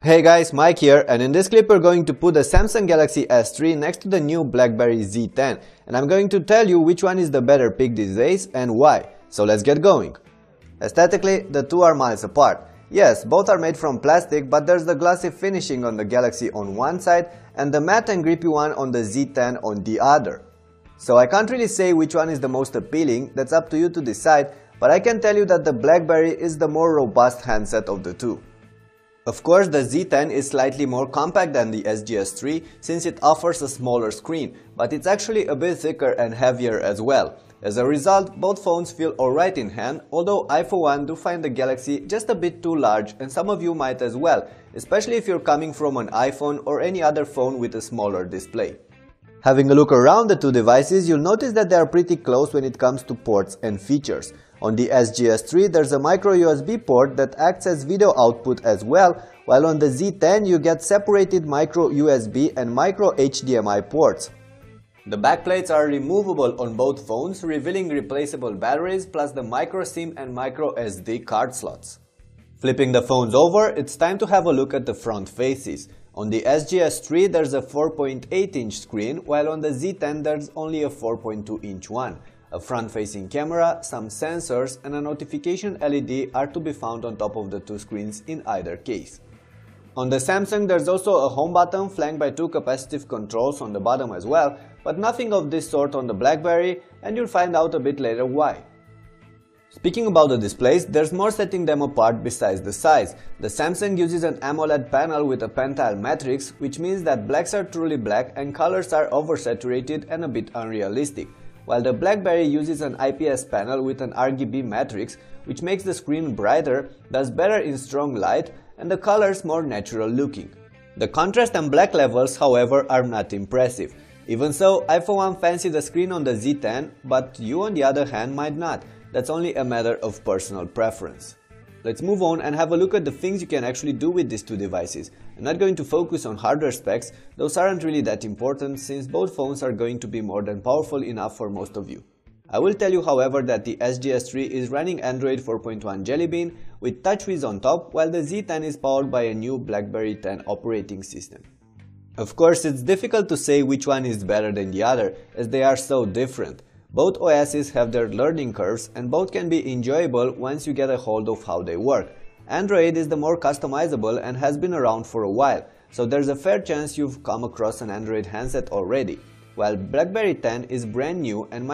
Hey guys, Mike here, and in this clip we're going to put the Samsung Galaxy S3 next to the new Blackberry Z10, and I'm going to tell you which one is the better pick these days and why. So let's get going. Aesthetically, the two are miles apart. Yes, both are made from plastic, but there's the glossy finishing on the Galaxy on one side and the matte and grippy one on the Z10 on the other. So I can't really say which one is the most appealing, that's up to you to decide, but I can tell you that the Blackberry is the more robust handset of the two. Of course, the Z10 is slightly more compact than the SGS3 since it offers a smaller screen, but it's actually a bit thicker and heavier as well. As a result, both phones feel alright in hand, although I for one do find the Galaxy just a bit too large, and some of you might as well, especially if you're coming from an iPhone or any other phone with a smaller display. Having a look around the two devices, you'll notice that they are pretty close when it comes to ports and features. On the SGS3 there's a micro USB port that acts as video output as well, while on the Z10 you get separated micro USB and micro HDMI ports. The backplates are removable on both phones, revealing replaceable batteries plus the micro SIM and micro SD card slots. Flipping the phones over, it's time to have a look at the front faces. On the SGS3 there's a 4.8-inch screen, while on the Z10 there's only a 4.2-inch one. A front-facing camera, some sensors and a notification LED are to be found on top of the two screens in either case. On the Samsung there's also a home button flanked by two capacitive controls on the bottom as well, but nothing of this sort on the Blackberry, and you'll find out a bit later why. Speaking about the displays, there's more setting them apart besides the size. The Samsung uses an AMOLED panel with a pentile matrix, which means that blacks are truly black and colors are oversaturated and a bit unrealistic, while the Blackberry uses an IPS panel with an RGB matrix, which makes the screen brighter, thus better in strong light, and the colors more natural looking. The contrast and black levels, however, are not impressive. Even so, I for one fancy the screen on the Z10, but you on the other hand might not. That's only a matter of personal preference. Let's move on and have a look at the things you can actually do with these two devices. I'm not going to focus on hardware specs, those aren't really that important since both phones are going to be more than powerful enough for most of you. I will tell you however that the SGS3 is running Android 4.1 Jelly Bean with TouchWiz on top, while the Z10 is powered by a new Blackberry 10 operating system. Of course, it's difficult to say which one is better than the other, as they are so different. Both OSs have their learning curves and both can be enjoyable once you get a hold of how they work. Android is the more customizable and has been around for a while, so there's a fair chance you've come across an Android handset already, while Blackberry 10 is brand new and